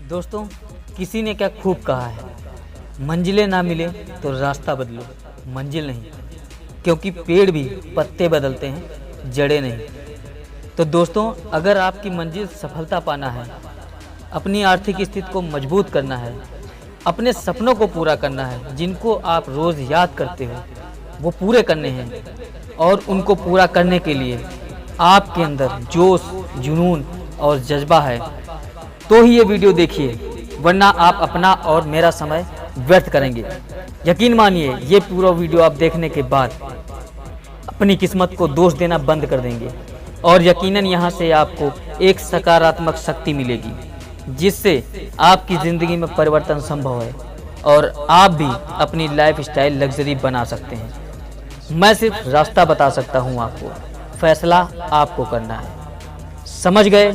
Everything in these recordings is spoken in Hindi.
दोस्तों, किसी ने क्या खूब कहा है, मंजिलें ना मिले तो रास्ता बदलो, मंजिल नहीं। क्योंकि पेड़ भी पत्ते बदलते हैं, जड़ें नहीं। तो दोस्तों, अगर आपकी मंजिल सफलता पाना है, अपनी आर्थिक स्थिति को मजबूत करना है, अपने सपनों को पूरा करना है, जिनको आप रोज़ याद करते हो, वो पूरे करने हैं, और उनको पूरा करने के लिए आपके अंदर जोश, जुनून और जज्बा है, तो ही ये वीडियो देखिए, वरना आप अपना और मेरा समय व्यर्थ करेंगे। यकीन मानिए, ये पूरा वीडियो आप देखने के बाद अपनी किस्मत को दोष देना बंद कर देंगे, और यकीनन यहाँ से आपको एक सकारात्मक शक्ति मिलेगी, जिससे आपकी ज़िंदगी में परिवर्तन संभव है और आप भी अपनी लाइफ स्टाइल लग्जरी बना सकते हैं। मैं सिर्फ रास्ता बता सकता हूँ आपको, फैसला आपको करना है। समझ गए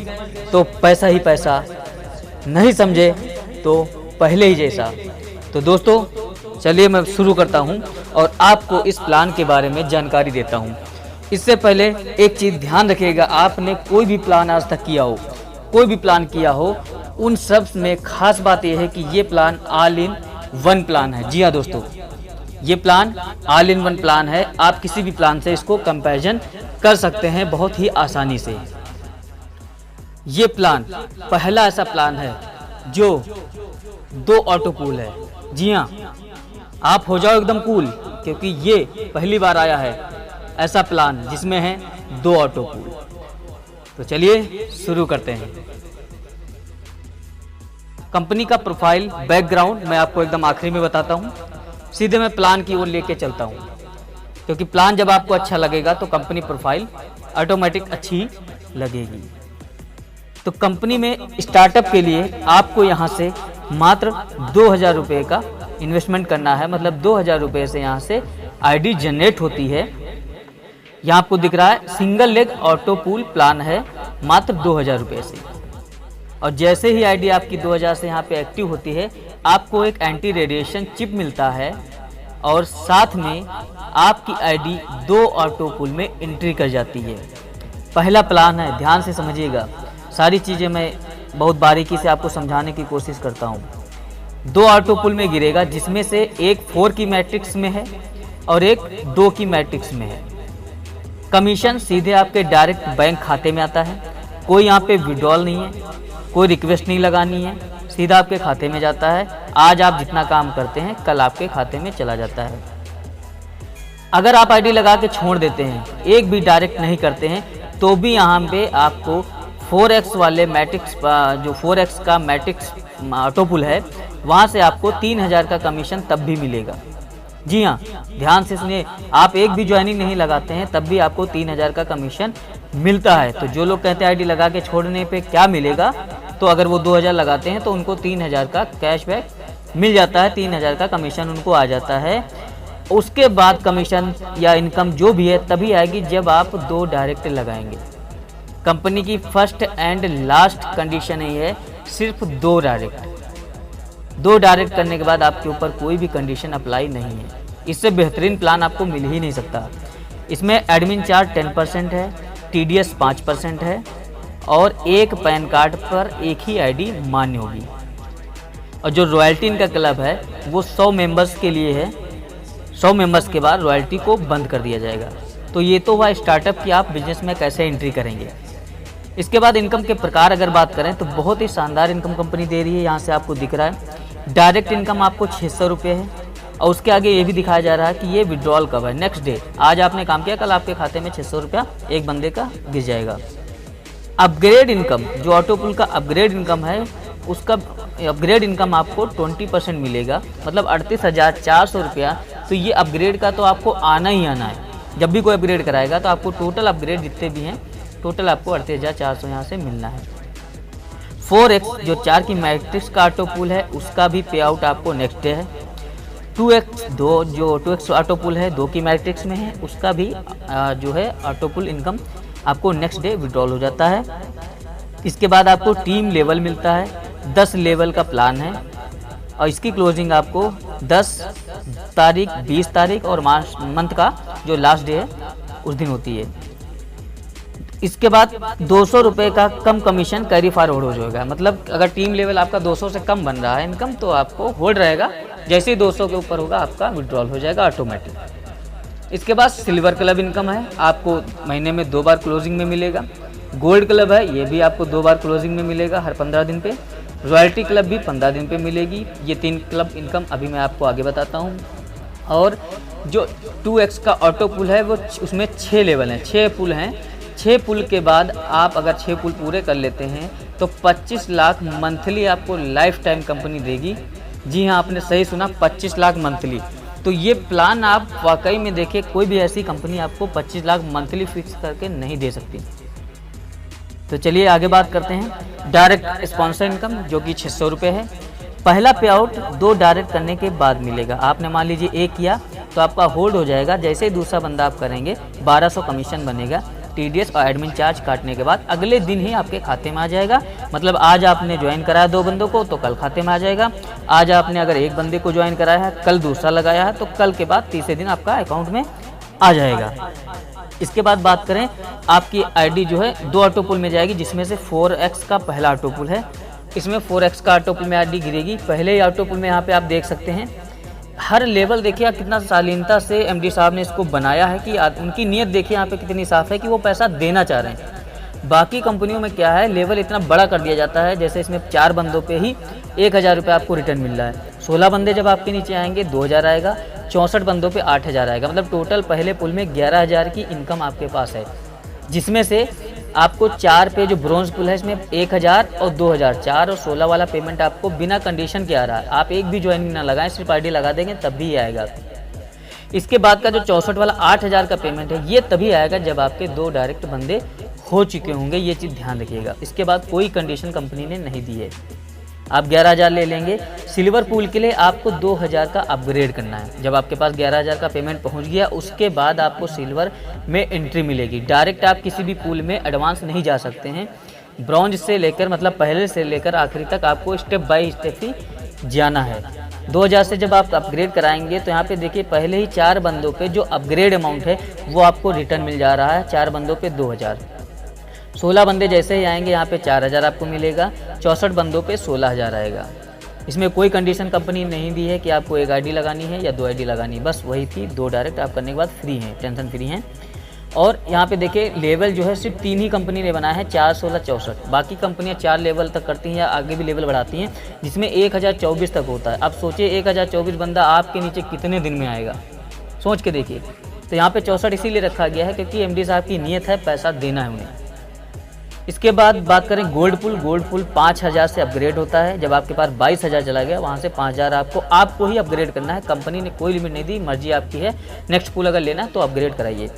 तो पैसा ही पैसा, नहीं समझे तो पहले ही जैसा। तो दोस्तों, चलिए मैं शुरू करता हूं और आपको इस प्लान के बारे में जानकारी देता हूं। इससे पहले एक चीज़ ध्यान रखिएगा, आपने कोई भी प्लान आज तक किया हो, कोई भी प्लान किया हो, उन सब में खास बात यह है कि ये plan all in one plan है। जी हाँ दोस्तों, ये plan all in one plan है। आप किसी भी प्लान से इसको कंपैरिजन कर सकते हैं बहुत ही आसानी से। ये प्लान पहला ऐसा प्लान है जो 2 ऑटो कूल है। जी हाँ, आप हो जाओ एकदम कूल, क्योंकि ये पहली बार आया है ऐसा प्लान जिसमें है 2 ऑटो कूल। तो चलिए शुरू करते हैं। कंपनी का प्रोफाइल, बैकग्राउंड मैं आपको एकदम आखिरी में बताता हूँ। सीधे मैं प्लान की ओर लेके चलता हूँ, क्योंकि प्लान जब आपको अच्छा लगेगा तो कंपनी प्रोफाइल ऑटोमेटिक अच्छी लगेगी। तो कंपनी में स्टार्टअप के लिए आपको यहाँ से मात्र 2000 रुपये का इन्वेस्टमेंट करना है। मतलब 2000 रुपये से यहाँ से आईडी जनरेट होती है। यहाँ आपको दिख रहा है single leg auto pool plan है, मात्र 2000 रुपये से। और जैसे ही आईडी आपकी 2000 से यहाँ पे एक्टिव होती है, आपको एक एंटी रेडिएशन चिप मिलता है, और साथ में आपकी आईडी 2 ऑटो पूल में एंट्री कर जाती है। पहला प्लान है, ध्यान से समझिएगा, सारी चीज़ें मैं बहुत बारीकी से आपको समझाने की कोशिश करता हूँ। 2 ऑटो पूल में गिरेगा, जिसमें से एक 4 की मैट्रिक्स में है और एक 2 की मैट्रिक्स में है। कमीशन सीधे आपके डायरेक्ट बैंक खाते में आता है। कोई यहाँ पे विड्रॉल नहीं है, कोई रिक्वेस्ट नहीं लगानी है, सीधा आपके खाते में जाता है। आज आप जितना काम करते हैं, कल आपके खाते में चला जाता है। अगर आप आईडी लगा के छोड़ देते हैं, एक भी डायरेक्ट नहीं करते हैं, तो भी यहाँ पे आपको 4x वाले मैट्रिक्स, जो 4x का मैट्रिक्स ऑटो पूल है, वहाँ से आपको 3000 का कमीशन तब भी मिलेगा। जी हाँ, ध्यान से सुनिए, आप एक भी ज्वाइनिंग नहीं लगाते हैं तब भी आपको 3000 का कमीशन मिलता है। तो जो लोग कहते हैं आईडी लगा के छोड़ने पे क्या मिलेगा, तो अगर वो 2000 लगाते हैं तो उनको 3000 का कैशबैक मिल जाता है, 3000 का कमीशन उनको आ जाता है। उसके बाद कमीशन या इनकम जो भी है तभी आएगी जब आप 2 डायरेक्ट लगाएंगे। कंपनी की फर्स्ट एंड लास्ट कंडीशन ही है सिर्फ 2 डायरेक्ट। 2 डायरेक्ट करने के बाद आपके ऊपर कोई भी कंडीशन अप्लाई नहीं है। इससे बेहतरीन प्लान आपको मिल ही नहीं सकता। इसमें एडमिन चार्ज 10% है, TDS 5% है, और एक पैन कार्ड पर एक ही आईडी मान्य होगी। और जो रॉयल्टी इनका क्लब है वो 100 मेंबर्स के लिए है। 100 मेंबर्स के बाद रॉयल्टी को बंद कर दिया जाएगा। तो ये तो हुआ स्टार्टअप की आप बिजनेस में कैसे एंट्री करेंगे। इसके बाद इनकम के प्रकार अगर बात करें तो बहुत ही शानदार इनकम कंपनी दे रही है। यहाँ से आपको दिख रहा है डायरेक्ट इनकम आपको 600 रुपये है, और उसके आगे ये भी दिखाया जा रहा है कि ये विड्रॉल कब है, नेक्स्ट डे। आज आपने काम किया, कल आपके खाते में 600 रुपया एक बंदे का गिर जाएगा। अपग्रेड इनकम, जो ऑटो पूल का अपग्रेड इनकम है, उसका अपग्रेड इनकम आपको 20% मिलेगा, मतलब 38,400 रुपया। तो ये अपग्रेड का तो आपको आना ही आना है। जब भी कोई अपग्रेड कराएगा तो आपको टोटल अपग्रेड जितने भी हैं, टोटल आपको 38,400 यहाँ से मिलना है। 4x जो 4 की मैट्रिक्स का ऑटो पूल है, उसका भी पे आउट आपको नेक्स्ट डे है। 2x जो 2x ऑटो पूल है, 2 की मैट्रिक्स में है, उसका भी जो है ऑटो पूल इनकम आपको नेक्स्ट डे विड्रॉल हो जाता है। इसके बाद आपको टीम लेवल मिलता है, 10 लेवल का प्लान है, और इसकी क्लोजिंग आपको 10 तारीख, 20 तारीख और मंथ का जो लास्ट डे है उस दिन होती है। इसके बाद 200 रुपये का कम कमीशन कैरी फॉरवर्ड हो जाएगा। मतलब अगर टीम लेवल आपका 200 से कम बन रहा है इनकम, तो आपको होल्ड रहेगा, जैसे ही 200 के ऊपर होगा आपका विड्रॉल हो जाएगा ऑटोमेटिक। इसके बाद सिल्वर क्लब इनकम है, आपको महीने में 2 बार क्लोजिंग में मिलेगा। गोल्ड क्लब है, ये भी आपको 2 बार क्लोजिंग में मिलेगा हर 15 दिन पे। रॉयल्टी क्लब भी 15 दिन पे मिलेगी। ये 3 क्लब इनकम अभी मैं आपको आगे बताता हूँ। और जो 2x का ऑटो पुल है वो उसमें 6 लेवल हैं, 6 पुल हैं। 6 पुल के बाद आप अगर 6 पुल पूरे कर लेते हैं तो 25 लाख मंथली आपको लाइफ टाइम कंपनी देगी। जी हाँ, आपने सही सुना, 25 लाख मंथली। तो ये प्लान आप वाकई में देखिए, कोई भी ऐसी कंपनी आपको 25 लाख मंथली फिक्स करके नहीं दे सकती। तो चलिए आगे बात करते हैं डायरेक्ट स्पॉन्सर इनकम, जो कि 600 रुपये है। पहला पे आउट 2 डायरेक्ट करने के बाद मिलेगा। आपने मान लीजिए 1 किया तो आपका होल्ड हो जाएगा, जैसे ही दूसरा बंदा आप करेंगे 1200 कमीशन बनेगा। TDS और एडमिन चार्ज काटने के बाद अगले दिन ही आपके खाते में आ जाएगा। मतलब आज आपने ज्वाइन कराया 2 बंदों को तो कल खाते में आ जाएगा। आज आपने अगर 1 बंदे को ज्वाइन कराया है, कल दूसरा लगाया है, तो कल के बाद तीसरे दिन आपका अकाउंट में आ जाएगा। इसके बाद बात करें, आपकी आईडी जो है 2 ऑटो पुल में जाएगी, जिसमें से 4x का पहला ऑटो पुल है। इसमें 4x का ऑटो पुल में आईडी गिरेगी। पहले ही ऑटो पुल में यहाँ पे आप देख सकते हैं हर लेवल, देखिए आप कितना शालीनता से MD साहब ने इसको बनाया है कि उनकी नीयत देखिए यहाँ पे कितनी साफ है कि वो पैसा देना चाह रहे हैं। बाकी कंपनियों में क्या है, लेवल इतना बड़ा कर दिया जाता है, जैसे इसमें 4 बंदों पे ही 1000 रुपये आपको रिटर्न मिल रहा है। 16 बंदे जब आपके नीचे आएंगे 2000 आएगा, 64 बंदों पे 8000 आएगा। मतलब टोटल पहले पुल में 11000 की इनकम आपके पास है, जिसमें से आपको 4 पे जो ब्रॉन्ज पुल है इसमें 1000 और 2000, 4 और 16 वाला पेमेंट आपको बिना कंडीशन के आ रहा है। आप एक भी ज्वाइनिंग ना लगाएं, सिर्फ आईडी लगा देंगे तब भी आएगा। इसके बाद का जो 64 वाला 8000 का पेमेंट है, ये तभी आएगा जब आपके 2 डायरेक्ट बंदे हो चुके होंगे। ये चीज़ ध्यान रखिएगा। इसके बाद कोई कंडीशन कंपनी ने नहीं दी है। आप 11000 ले लेंगे। सिल्वर पूल के लिए आपको 2000 का अपग्रेड करना है। जब आपके पास 11000 का पेमेंट पहुंच गया, उसके बाद आपको सिल्वर में एंट्री मिलेगी। डायरेक्ट आप किसी भी पूल में एडवांस नहीं जा सकते हैं। ब्रॉन्ज से लेकर, मतलब पहले से लेकर आखिरी तक आपको स्टेप बाय स्टेप ही जाना है। 2000 से जब आप अपग्रेड कराएंगे तो यहाँ पे देखिए पहले ही 4 बंदों पे जो अपग्रेड अमाउंट है वो आपको रिटर्न मिल जा रहा है। 4 बंदों पे 2000। 16 बंदे जैसे ही आएंगे यहाँ पे 4000 आपको मिलेगा। 64 बंदों पे 16000 आएगा। इसमें कोई कंडीशन कंपनी नहीं दी है कि आपको 1 आईडी लगानी है या 2 आईडी लगानी है, बस वही थी। 2 डायरेक्ट आप करने के बाद फ्री हैं, टेंशन फ्री हैं। और यहाँ पे देखिए लेवल जो है सिर्फ 3 ही कंपनी ने बनाया है, 4, 16, 64। बाकी कंपनियाँ 4 लेवल तक करती हैं या आगे भी लेवल बढ़ाती हैं, जिसमें 1024 तक होता है। अब सोचिए 1024 बंदा आपके नीचे कितने दिन में आएगा, सोच के देखिए। तो यहाँ पे 64 इसीलिए रखा गया है क्योंकि MD साहब की नीयत है पैसा देना है उन्हें। इसके बाद बात करें गोल्ड पुल। गोल्ड पुल 5000 से अपग्रेड होता है। जब आपके पास 22000 चला गया, वहाँ से 5000 आपको ही अपग्रेड करना है। कंपनी ने कोई लिमिट नहीं दी, मर्जी आपकी है। नेक्स्ट पुल अगर लेना है तो अपग्रेड कराइए।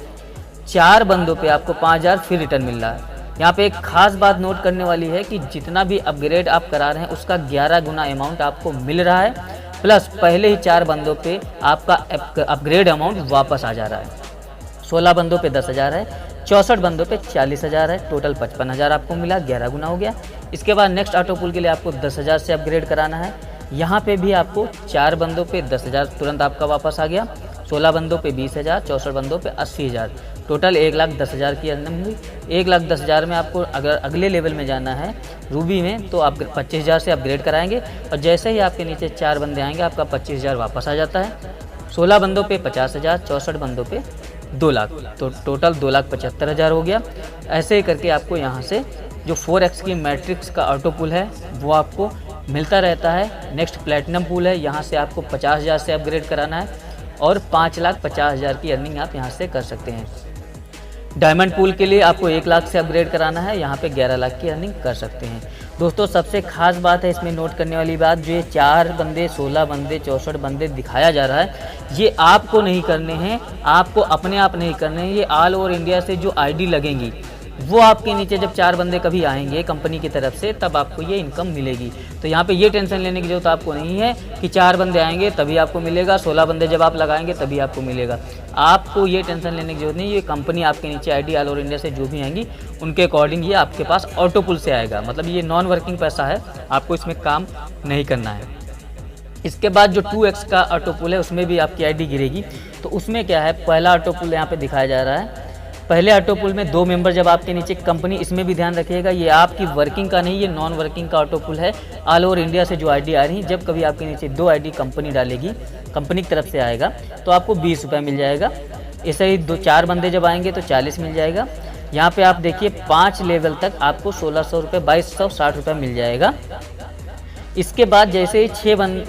4 बंदों पे आपको 5000 फिर रिटर्न मिल रहा है। यहाँ पे एक खास बात नोट करने वाली है कि जितना भी अपग्रेड आप करा रहे हैं उसका 11 गुना अमाउंट आपको मिल रहा है, प्लस पहले ही 4 बंदों पे आपका अपग्रेड अमाउंट वापस आ जा रहा है। 16 बंदों पे 10000 है, 64 बंदों पे 40000 है, टोटल 55000 आपको मिला, 11 गुना हो गया। इसके बाद नेक्स्ट ऑटो पुल के लिए आपको 10000 से अपग्रेड कराना है। यहाँ पे भी आपको 4 बंदों पे 10000 तुरंत आपका वापस आ गया। 16 बंदों पे 20000, 64 बंदों पे 80000, टोटल 1,10,000 की अर्निंग हुई। 1,10,000 में आपको अगर अगले लेवल में जाना है रूबी में तो आप 25000 से अपग्रेड कराएंगे, और जैसे ही आपके नीचे 4 बंदे आएंगे आपका 25000 वापस आ जाता है। 16 बंदों पे 50000, 64 बंदों पे 2 लाख, तो टोटल 2,75,000 हो गया। ऐसे ही करके आपको यहाँ से जो 4x की मैट्रिक्स का ऑटो पुल है वो आपको मिलता रहता है। नेक्स्ट प्लेटिनम पुल है, यहाँ से आपको 50,000 से अपग्रेड कराना है और 5,50,000 की अर्निंग आप यहाँ से कर सकते हैं। डायमंड पूल के लिए आपको 1 लाख से अपग्रेड कराना है, यहाँ पे 11 लाख की अर्निंग कर सकते हैं। दोस्तों सबसे खास बात है इसमें नोट करने वाली बात, जो ये 4 बंदे, 16 बंदे, 64 बंदे दिखाया जा रहा है, ये आपको नहीं करने हैं, आपको अपने आप नहीं करने हैं। ये ऑल ओवर इंडिया से जो आईडी लगेंगी वो आपके नीचे जब 4 बंदे कभी आएंगे कंपनी की तरफ से तब आपको ये इनकम मिलेगी। तो यहाँ पे ये टेंशन लेने की जरूरत आपको नहीं है कि 4 बंदे आएंगे तभी आपको मिलेगा, 16 बंदे जब आप लगाएंगे तभी आपको मिलेगा। आपको ये टेंशन लेने की जरूरत नहीं। ये कंपनी आपके नीचे आईडी ऑल ओवर इंडिया से जो भी आएंगी उनके अकॉर्डिंग ये आपके पास ऑटो पुल से आएगा। मतलब ये नॉन वर्किंग पैसा है, आपको इसमें काम नहीं करना है। इसके बाद जो 2x का ऑटो पुल है उसमें भी आपकी आईडी गिरेगी। तो उसमें क्या है, पहला ऑटो पुल यहाँ पे दिखाया जा रहा है। पहले ऑटो पुल में 2 मेंबर जब आपके नीचे कंपनी, इसमें भी ध्यान रखिएगा ये आपकी वर्किंग का नहीं, ये नॉन वर्किंग का ऑटो पुल है। ऑल ओवर इंडिया से जो आईडी आ रही है, जब कभी आपके नीचे 2 आईडी कंपनी डालेगी, कंपनी की तरफ से आएगा तो आपको 20 रुपये मिल जाएगा। ऐसे ही 2-4 बंदे जब आएंगे तो 40 मिल जाएगा। यहाँ पे आप देखिए 5 लेवल तक आपको 1600 रुपये 2260 रुपये मिल जाएगा। इसके बाद जैसे ही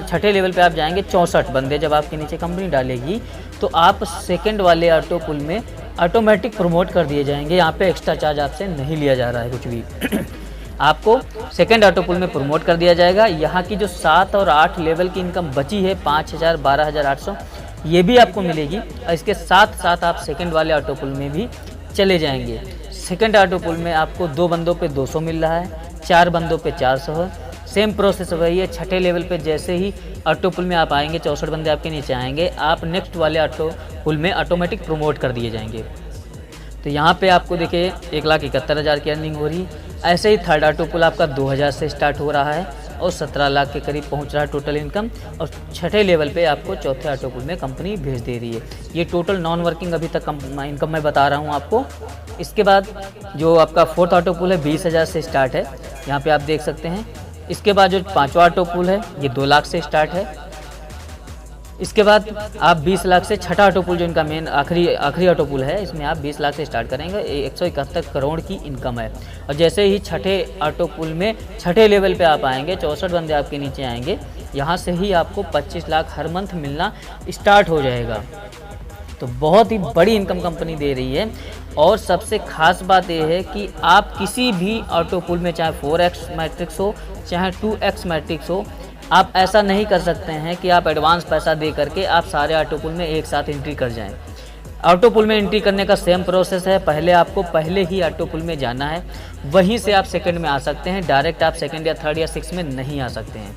6ठे लेवल पे आप जाएंगे, 64 बंदे जब आपके नीचे कंपनी डालेगी तो आप सेकंड वाले ऑटो पुल में ऑटोमेटिक प्रमोट कर दिए जाएंगे। यहाँ पे एक्स्ट्रा चार्ज आपसे नहीं लिया जा रहा है कुछ भी आपको सेकंड ऑटो पुल में प्रमोट कर दिया जाएगा। यहाँ की जो 7 और 8 लेवल की इनकम बची है 5000 12800, ये भी आपको मिलेगी। और इसके साथ साथ आप सेकंड वाले ऑटो पुल में भी चले जाएंगे। सेकंड ऑटो पुल में आपको 2 बंदों पे 200 मिल रहा है, 4 बंदों पे 400 है। सेम प्रोसेस वही है। 6ठे लेवल पे जैसे ही ऑटो पुल में आप आएंगे, 64 बंदे आपके नीचे आएंगे, आप नेक्स्ट वाले ऑटो पुल में ऑटोमेटिक प्रमोट कर दिए जाएंगे। तो यहाँ पे आपको देखिए 1,71,000 की अर्निंग हो रही है। ऐसे ही थर्ड ऑटो पुल आपका 2000 से स्टार्ट हो रहा है और 17 लाख के करीब पहुँच रहा है टोटल इनकम। और 6ठे लेवल पे आपको चौथे ऑटो पुल में कंपनी भेज दे रही है। ये टोटल नॉन वर्किंग अभी तक इनकम मैं बता रहा हूँ आपको। इसके बाद जो आपका 4th ऑटो पुल है 20,000 से स्टार्ट है, यहाँ पे आप देख सकते हैं। इसके बाद जो 5वां ऑटो पुल है ये 2 लाख से स्टार्ट है। इसके बाद आप 20 लाख से 6ठा ऑटो पुल जो इनका मेन आखिरी ऑटो पुल है, इसमें आप 20 लाख से स्टार्ट करेंगे। 171 करोड़ की इनकम है। और जैसे ही 6ठे ऑटो पुल में 6ठे लेवल पे आप आएंगे, 64 बंदे आपके नीचे आएंगे, यहाँ से ही आपको 25 लाख हर मंथ मिलना स्टार्ट हो जाएगा। तो बहुत ही बड़ी इनकम कंपनी दे रही है। और सबसे खास बात यह है कि आप किसी भी ऑटो पुल में, चाहे 4x मैट्रिक्स हो चाहे 2x मैट्रिक्स हो, आप ऐसा नहीं कर सकते हैं कि आप एडवांस पैसा दे करके आप सारे ऑटो पुल में एक साथ एंट्री कर जाएं। ऑटो पुल में एंट्री करने का सेम प्रोसेस है। पहले आपको पहले ही ऑटो पुल में जाना है, वहीं से आप सेकंड में आ सकते हैं। डायरेक्ट आप सेकंड या थर्ड या 6 में नहीं आ सकते हैं।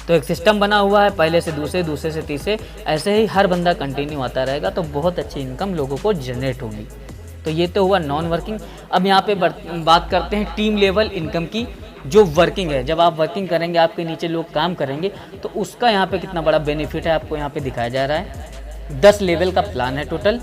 तो एक सिस्टम बना हुआ है, पहले से दूसरे, दूसरे से तीसरे, ऐसे ही हर बंदा कंटिन्यू आता रहेगा। तो बहुत अच्छी इनकम लोगों को जनरेट होगी। तो ये तो हुआ नॉन वर्किंग। अब यहाँ पे बात करते हैं टीम लेवल इनकम की, जो वर्किंग है। जब आप वर्किंग करेंगे, आपके नीचे लोग काम करेंगे, तो उसका यहाँ पे कितना बड़ा बेनिफिट है आपको यहाँ पे दिखाया जा रहा है। 10 लेवल का प्लान है टोटल।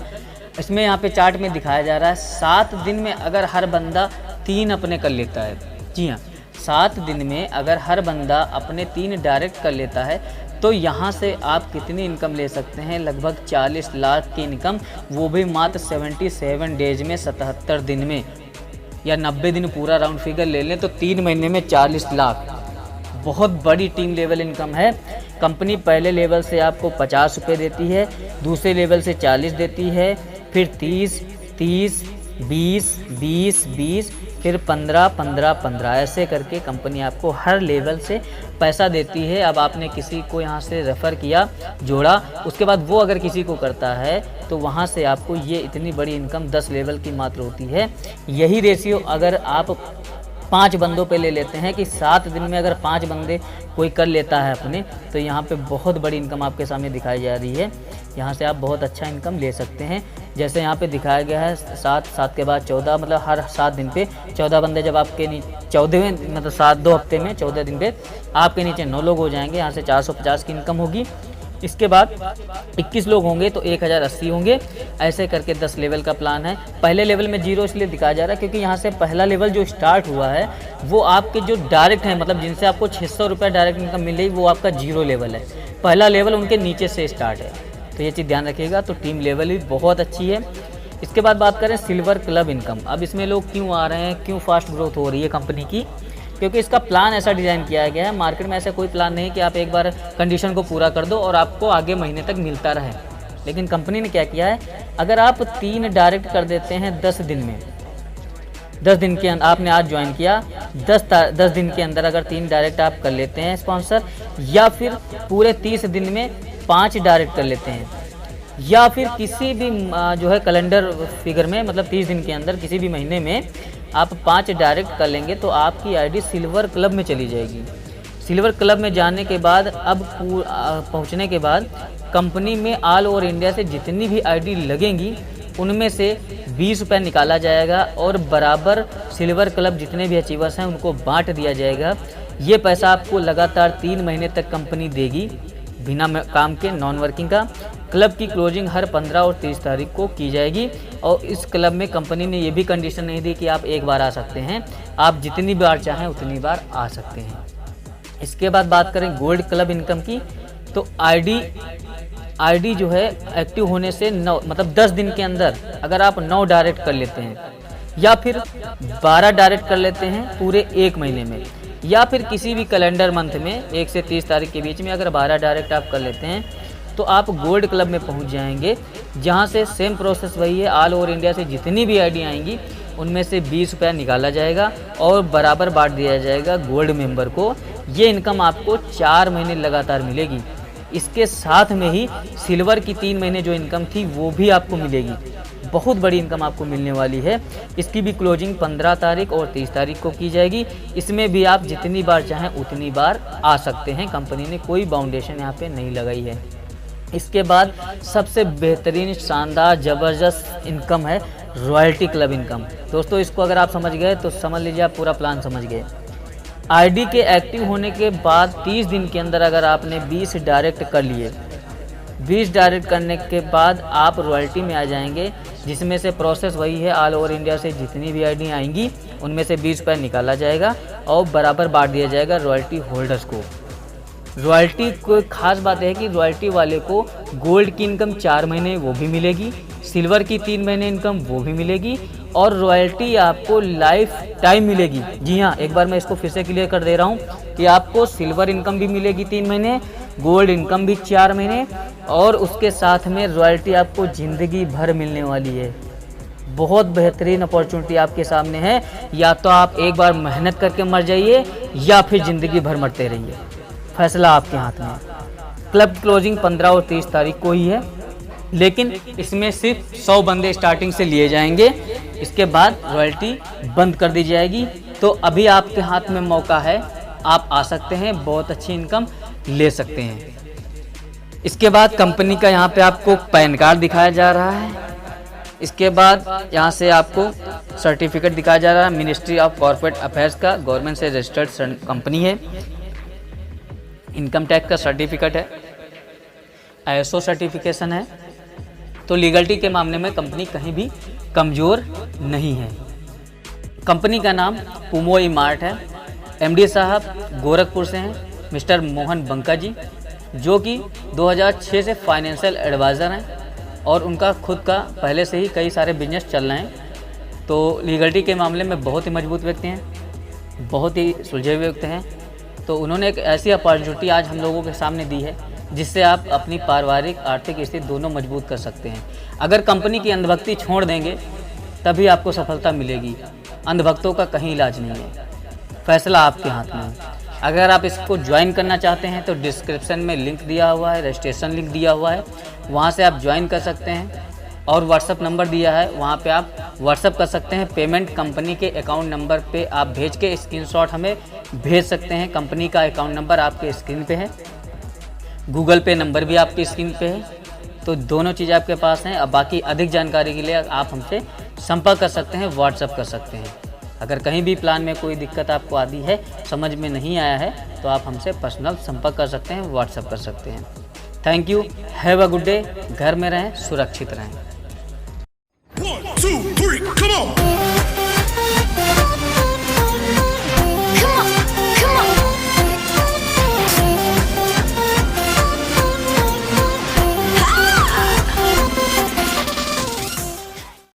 इसमें यहाँ पे चार्ट में दिखाया जा रहा है 7 दिन में अगर हर बंदा 3 अपने कर लेता है, जी हाँ, 7 दिन में अगर हर बंदा अपने 3 डायरेक्ट कर लेता है, तो यहाँ से आप कितनी इनकम ले सकते हैं? लगभग 40 लाख की इनकम, वो भी मात्र 77 डेज में, 77 दिन में, या 90 दिन पूरा राउंड फिगर ले लें तो 3 महीने में 40 लाख। बहुत बड़ी टीम लेवल इनकम है। कंपनी पहले लेवल से आपको 50 रुपये देती है, दूसरे लेवल से 40 देती है, फिर 30, 30, 20, 20, 20, फिर 15, 15, 15, ऐसे करके कंपनी आपको हर लेवल से पैसा देती है। अब आपने किसी को यहाँ से रेफ़र किया, जोड़ा, उसके बाद वो अगर किसी को करता है तो वहाँ से आपको ये इतनी बड़ी इनकम 10 लेवल की मात्र होती है। यही रेशियो अगर आप 5 बंदों पे ले लेते हैं कि 7 दिन में अगर 5 बंदे कोई कर लेता है अपने, तो यहाँ पे बहुत बड़ी इनकम आपके सामने दिखाई जा रही है। यहाँ से आप बहुत अच्छा इनकम ले सकते हैं। जैसे यहाँ पे दिखाया गया है 7 के बाद 14, मतलब हर 7 दिन पे 14 बंदे जब आपके नीचे 14वें, मतलब 2 हफ्ते में 14 दिन पे आपके नीचे 9 लोग हो जाएंगे, यहाँ से 450 की इनकम होगी। इसके बाद 21 लोग होंगे तो 1080 होंगे। ऐसे करके 10 लेवल का प्लान है। पहले लेवल में 0 इसलिए दिखाया जा रहा है क्योंकि यहाँ से पहला लेवल जो स्टार्ट हुआ है वो आपके जो डायरेक्ट है, मतलब जिनसे आपको 600 रुपये डायरेक्ट इनकम मिल रही, वो आपका 0 लेवल है। पहला लेवल उनके नीचे से स्टार्ट है, तो ये चीज़ ध्यान रखिएगा। तो टीम लेवल भी बहुत अच्छी है। इसके बाद बात करें सिल्वर क्लब इनकम। अब इसमें लोग क्यों आ रहे हैं, क्यों फास्ट ग्रोथ हो रही है कंपनी की? क्योंकि इसका प्लान ऐसा डिज़ाइन किया गया है। मार्केट में ऐसा कोई प्लान नहीं कि आप एक बार कंडीशन को पूरा कर दो और आपको आगे महीने तक मिलता रहे। लेकिन कंपनी ने क्या किया है, अगर आप 3 डायरेक्ट कर देते हैं 10 दिन में, 10 दिन के अंदर, आपने आज ज्वाइन किया, 10 दिन के अंदर अगर 3 डायरेक्ट आप कर लेते हैं स्पॉन्सर, या फिर पूरे 30 दिन में 5 डायरेक्ट कर लेते हैं, या फिर किसी भी जो है कैलेंडर फिगर में, मतलब 30 दिन के अंदर किसी भी महीने में आप 5 डायरेक्ट कर लेंगे, तो आपकी आईडी सिल्वर क्लब में चली जाएगी। सिल्वर क्लब में जाने के बाद, अब पहुंचने के बाद कंपनी में ऑल ओवर इंडिया से जितनी भी आईडी लगेंगी उनमें से 20 रुपये निकाला जाएगा और बराबर सिल्वर क्लब जितने भी अचीवर्स हैं उनको बांट दिया जाएगा। ये पैसा आपको लगातार 3 महीने तक कंपनी देगी, बिना काम के, नॉन वर्किंग का। क्लब की क्लोजिंग हर 15 और 30 तारीख को की जाएगी और इस क्लब में कंपनी ने ये भी कंडीशन नहीं दी कि आप एक बार आ सकते हैं, आप जितनी बार चाहें उतनी बार आ सकते हैं। इसके बाद बात करें गोल्ड क्लब इनकम की, तो आईडी जो है एक्टिव होने से 9 मतलब 10 दिन के अंदर अगर आप 9 डायरेक्ट कर लेते हैं या फिर 12 डायरेक्ट कर लेते हैं पूरे 1 महीने में, या फिर किसी भी कैलेंडर मंथ में 1 से 30 तारीख के बीच में अगर 12 डायरेक्ट आप कर लेते हैं तो आप गोल्ड क्लब में पहुंच जाएंगे, जहां से सेम प्रोसेस वही है। ऑल ओवर इंडिया से जितनी भी आईडी आएंगी उनमें से 20 रुपया निकाला जाएगा और बराबर बांट दिया जाएगा गोल्ड मेंबर को। ये इनकम आपको 4 महीने लगातार मिलेगी। इसके साथ में ही सिल्वर की 3 महीने जो इनकम थी वो भी आपको मिलेगी। बहुत बड़ी इनकम आपको मिलने वाली है। इसकी भी क्लोजिंग 15 तारीख और 30 तारीख को की जाएगी। इसमें भी आप जितनी बार चाहें उतनी बार आ सकते हैं। कंपनी ने कोई बाउंडेशन यहाँ पे नहीं लगाई है। इसके बाद सबसे बेहतरीन शानदार ज़बरदस्त इनकम है रॉयल्टी क्लब इनकम। दोस्तों इसको अगर आप समझ गए तो समझ लीजिए आप पूरा प्लान समझ गए। आईडी के एक्टिव होने के बाद 30 दिन के अंदर अगर आपने 20 डायरेक्ट कर लिए, 20 डायरेक्ट करने के बाद आप रॉयल्टी में आ जाएंगे, जिसमें से प्रोसेस वही है। ऑल ओवर इंडिया से जितनी भी आईडी आएंगी उनमें से 20 रुपये निकाला जाएगा और बराबर बांट दिया जाएगा रॉयल्टी होल्डर्स को। रॉयल्टी को खास बात है कि रॉयल्टी वाले को गोल्ड की इनकम 4 महीने वो भी मिलेगी, सिल्वर की 3 महीने इनकम वो भी मिलेगी और रॉयल्टी आपको लाइफ टाइम मिलेगी। जी हाँ, एक बार मैं इसको फिर से क्लियर कर दे रहा हूँ कि आपको सिल्वर इनकम भी मिलेगी 3 महीने, गोल्ड इनकम भी 4 महीने और उसके साथ में रॉयल्टी आपको ज़िंदगी भर मिलने वाली है। बहुत बेहतरीन अपॉर्चुनिटी आपके सामने है। या तो आप एक बार मेहनत करके मर जाइए या फिर ज़िंदगी भर मरते रहिए, फैसला आपके हाथ में। क्लब क्लोजिंग 15 और 30 तारीख को ही है, लेकिन इसमें सिर्फ 100 बंदे स्टार्टिंग से लिए जाएंगे। इसके बाद रॉयल्टी बंद कर दी जाएगी। तो अभी आपके हाथ में मौका है, आप आ सकते हैं, बहुत अच्छी इनकम ले सकते हैं। इसके बाद कंपनी का यहाँ पे आपको पैन कार्ड दिखाया जा रहा है। इसके बाद यहाँ से आपको सर्टिफिकेट दिखाया जा रहा है, मिनिस्ट्री ऑफ कॉर्पोरेट अफेयर्स का, गवर्नमेंट से रजिस्टर्ड कंपनी है। इनकम टैक्स का सर्टिफिकेट है, ISO सर्टिफिकेशन है। तो लीगलिटी के मामले में कंपनी कहीं भी कमज़ोर नहीं है। कंपनी का नाम पुमोई मार्ट है। MD साहब गोरखपुर से हैं, मिस्टर मोहन बंका जी, जो कि 2006 से फाइनेंशियल एडवाइज़र हैं और उनका खुद का पहले से ही कई सारे बिजनेस चल रहे हैं। तो लीगलिटी के मामले में बहुत ही मजबूत व्यक्ति हैं, बहुत ही सुलझे हुए व्यक्ति हैं। तो उन्होंने एक ऐसी अपॉर्चुनिटी आज हम लोगों के सामने दी है जिससे आप अपनी पारिवारिक आर्थिक स्थिति दोनों मजबूत कर सकते हैं। अगर कंपनी की अंधभक्ति छोड़ देंगे तभी आपको सफलता मिलेगी। अंधभक्तों का कहीं इलाज नहीं है, फैसला आपके हाथ में है। अगर आप इसको ज्वाइन करना चाहते हैं तो डिस्क्रिप्शन में लिंक दिया हुआ है, रजिस्ट्रेशन लिंक दिया हुआ है, वहाँ से आप ज्वाइन कर सकते हैं। और व्हाट्सअप नंबर दिया है, वहाँ पे आप व्हाट्सअप कर सकते हैं। पेमेंट कंपनी के अकाउंट नंबर पे आप भेज के स्क्रीनशॉट हमें भेज सकते हैं। कंपनी का अकाउंट नंबर आपके स्क्रीन पे है, गूगल पे नंबर भी आपकी स्क्रीन पे है। तो दोनों चीज़ आपके पास हैं। अब बाकी अधिक जानकारी के लिए आप हमसे संपर्क कर सकते हैं, व्हाट्सअप कर सकते हैं। अगर कहीं भी प्लान में कोई दिक्कत आपको आती है, समझ में नहीं आया है, तो आप हमसे पर्सनल संपर्क कर सकते हैं, व्हाट्सअप कर सकते हैं। Thank you, have a good day. घर में रहें, सुरक्षित रहें।